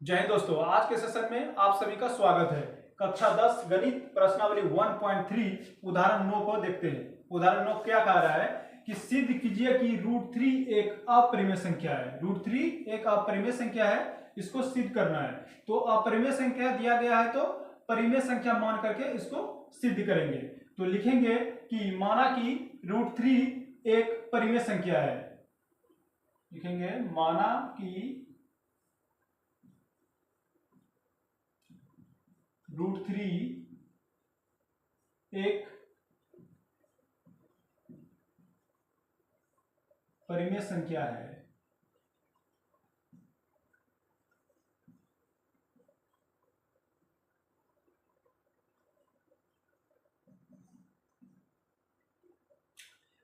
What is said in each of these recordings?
जय हिंद दोस्तों, आज के सेशन में आप सभी का स्वागत है। कक्षा 10 गणित प्रश्नावली 1.3 उदाहरण 9 को देखते हैं। उदाहरण 9 क्या कह रहा है कि सिद्ध कीजिए कि √3 एक अपरिमेय संख्या है। √3 एक अपरिमेय संख्या है, इसको सिद्ध करना है। तो अपरिमेय संख्या दिया गया है तो परिमेय संख्या मान करके इसको सिद्ध करेंगे। तो लिखेंगे कि माना कि √3 एक परिमेय संख्या है। लिखेंगे माना कि √3 एक परिमेय संख्या है।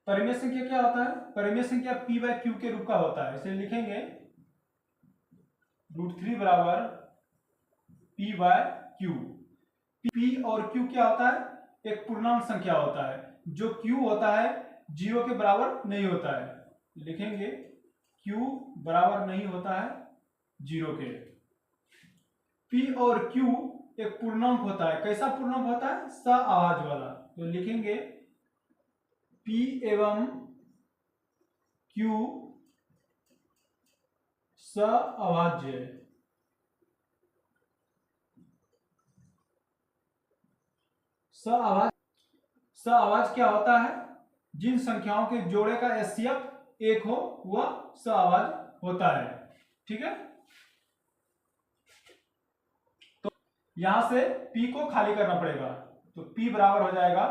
परिमेय संख्या क्या होता है? परिमेय संख्या p/q के रूप का होता है। इसलिए लिखेंगे √3 बराबर p/q। p और q क्या होता है? एक पूर्णांक संख्या होता है। जो q होता है 0 के बराबर नहीं होता है। लिखेंगे q बराबर नहीं होता है 0 के। p और q एक पूर्णांक होता है। कैसा पूर्णांक होता है? सआवाज वाला। तो लिखेंगे p एवं q सअभाज्य। सअभाज्य क्या होता है? जिन संख्याओं के जोड़े का एचसीएफ 1 हो वह सअभाज्य होता है। ठीक है, तो यहां से p को खाली करना पड़ेगा। तो p बराबर हो जाएगा,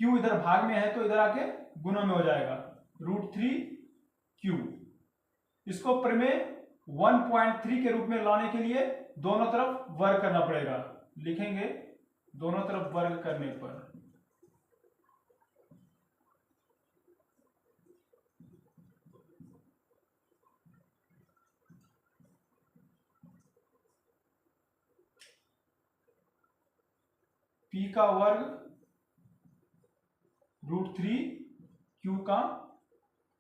q इधर भाग में है तो इधर आके गुणा में हो जाएगा √3q। इसको प्रमेय 1.3 के रूप में लाने के लिए दोनों तरफ वर्ग करना पड़ेगा। लिखेंगे दोनों तरफ वर्ग करने पर p का वर्ग √3q का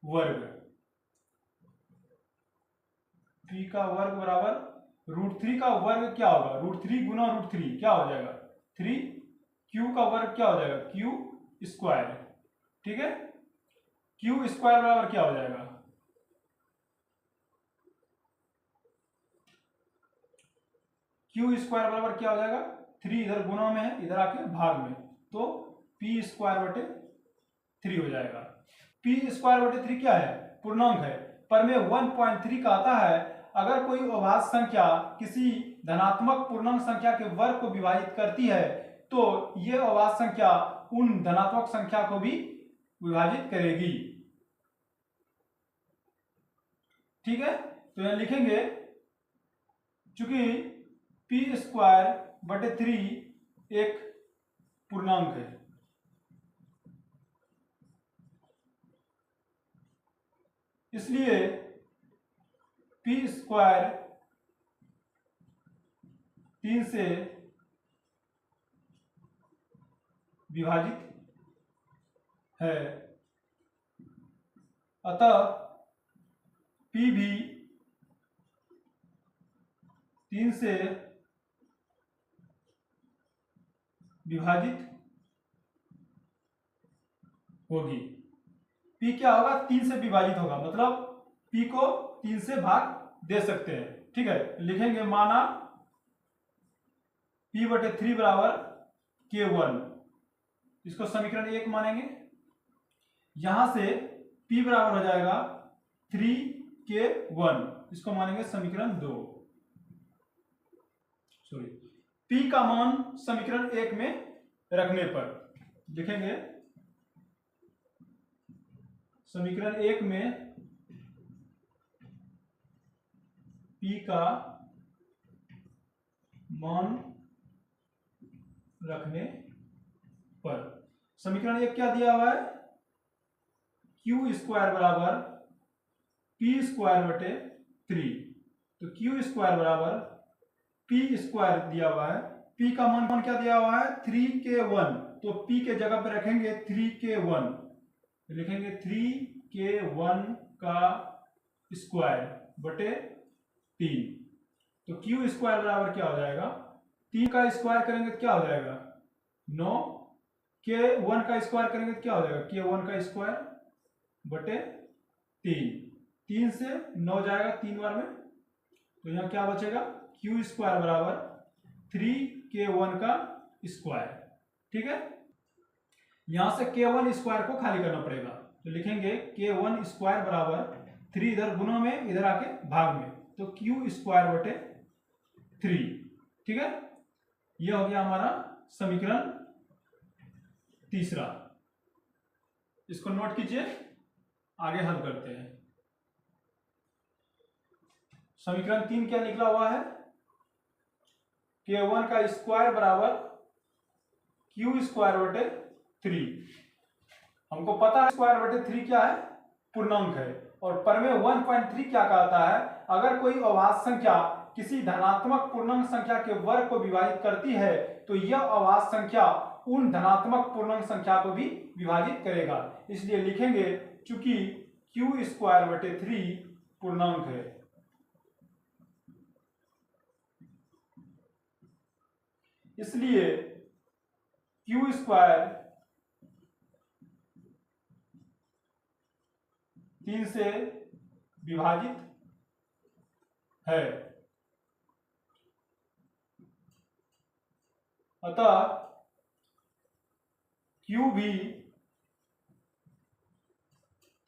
वर्ग। p का वर्ग बराबर √3 का वर्ग क्या होगा? √3 गुना √3 क्या हो जाएगा? 3। q का वर्ग क्या हो जाएगा? q square. ठीक है, q स्क्वायर बराबर क्या हो जाएगा? q स्क्वायर बराबर क्या हो जाएगा? 3 इधर गुना में है, इधर आके भाग में, तो p स्क्वायर बटे 3 हो जाएगा। p स्क्वायर बटे 3 क्या है? पूर्णांक है। पर में 1.3 का आता है अगर कोई अभाज्य संख्या किसी धनात्मक पूर्णांक संख्या के वर्ग को विभाजित करती है तो यह अभाज्य संख्या उन धनात्मक संख्या को भी विभाजित करेगी। ठीक है, तो यहां लिखेंगे चूंकि p स्क्वायर बटे 3 एक पूर्णांक है, इसलिए p स्क्वायर 3 से विभाजित है, अतः p भी 3 से विभाजित होगी। p क्या होगा? 3 से विभाजित होगा, मतलब p को 3 से भाग दे सकते हैं। ठीक है, लिखेंगे माना p/3 बराबर k1। इसको समीकरण 1 मानेंगे। यहां से p बराबर हो जाएगा 3k1, इसको मानेंगे समीकरण 2। सॉरी, p का मान समीकरण 1 में रखने पर लिखेंगे समीकरण 1 में p का मान रखने पर समीकरण 1 क्या दिया हुआ है? q स्क्वायर बराबर p स्क्वायर बटे 3। तो q स्क्वायर बराबर p स्क्वायर दिया हुआ है। p का मान क्या दिया हुआ है? 3k1। तो p के जगह पे रखेंगे 3k1, लिखेंगे 3k1 का स्क्वायर बटे 3। तो क्यू स्क्वायर बराबर क्या हो जाएगा, 3 का स्क्वायर करेंगे तो क्या हो जाएगा 9, के 1 का स्क्वायर करेंगे तो क्या हो जाएगा के 1 का स्क्वायर बटे 3, 3 से 9 जाएगा 3 बार में, तो यहाँ क्या बचेगा क्यू स्क्वायर बराबर 3k1 का स्क्वायर। ठीक है, यहां से k1 स्क्वायर को खाली करना पड़ेगा, तो लिखेंगे k1 स्क्वायर बराबर 3 इधर गुणा में इधर आके भाग में, तो क्यू स्क्वायर बटे 3। ठीक है, यह हो गया हमारा समीकरण तीसरा। इसको नोट कीजिए, आगे हल करते हैं। समीकरण 3 क्या निकला हुआ है, k1 का स्क्वायर बराबर क्यू स्क्वायर बटे 3। हमको पता है स्क्वायर बटे 3 क्या है, पूर्णांक है, और प्रमेय 1.3 क्या कहता है, अगर कोई अभाज्य संख्या किसी धनात्मक पूर्णांक संख्या के वर्ग को विभाजित करती है तो यह अभाज्य संख्या उन धनात्मक पूर्णांक संख्या को भी विभाजित करेगा। इसलिए लिखेंगे चूंकि क्यू स्क्वायर बटे 3 पूर्णांक है, इसलिए क्यू स्क्वायर 3 से विभाजित है। अतः क्यू भी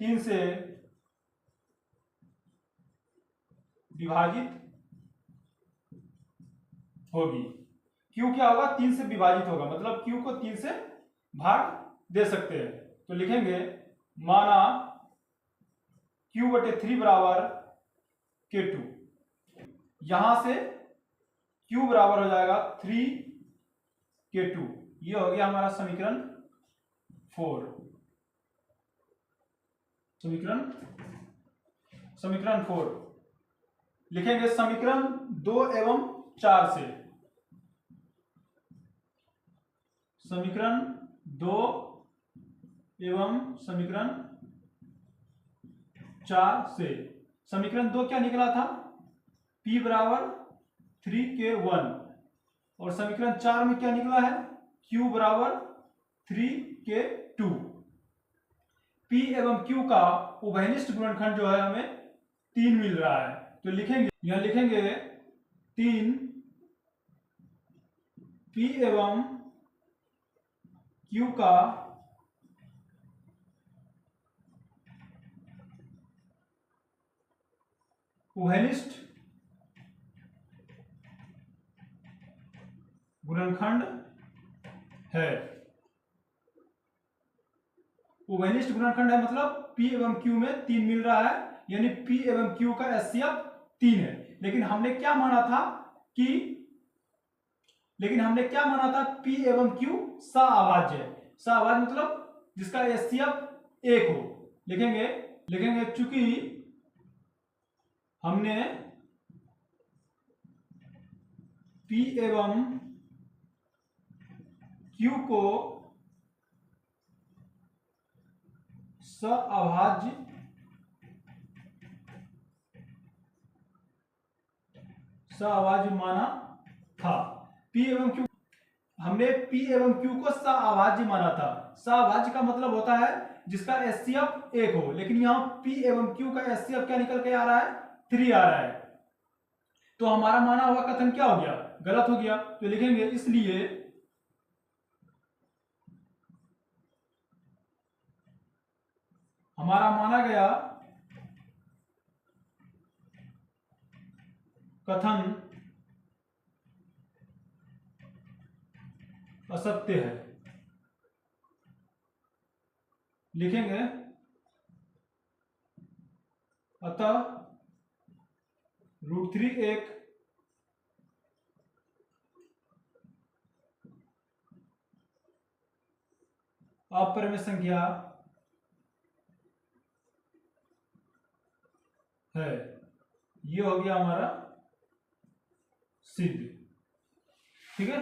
3 से विभाजित होगी। क्यू क्या होगा, 3 से विभाजित होगा, मतलब क्यू को 3 से भाग दे सकते हैं। तो लिखेंगे माना क्यू बटे 3 बराबर k2, यहां से क्यू बराबर हो जाएगा 3k2। ये हो गया हमारा समीकरण 4। समीकरण 4 लिखेंगे समीकरण 2 एवं 4 से। समीकरण 2 एवं समीकरण 4 से। समीकरण 2 क्या निकला था, p बराबर 3k1, और समीकरण 4 में क्या निकला है, q बराबर 3k2। p एवं q का उभयनिष्ठ गुणनखंड जो है हमें 3 मिल रहा है, तो लिखेंगे यहां लिखेंगे 3 p एवं q का उभयनिष्ठ गुणनखंड है। उभयनिष्ठ गुणनखंड है मतलब p एवं q में 3 मिल रहा है, यानी p एवं q का HCF 3 है। लेकिन हमने क्या माना था p एवं q सअभाज्य है। सअभाज्य मतलब जिसका HCF 1 हो। लिखेंगे चूंकि हमने p एवं q को सअभाज्य माना था। p एवं q हमने p एवं q को सअभाज्य माना था। सअभाज्य का मतलब होता है जिसका HCF 1 हो, लेकिन यहाँ p एवं q का HCF क्या निकल के आ रहा है, 3 आ रहा है, तो हमारा माना हुआ कथन क्या हो गया, गलत हो गया। तो लिखेंगे इसलिए हमारा माना गया कथन असत्य है। लिखेंगे अतः √3 एक अपरिमेय संख्या है। ये हो गया हमारा सिद्ध। ठीक है।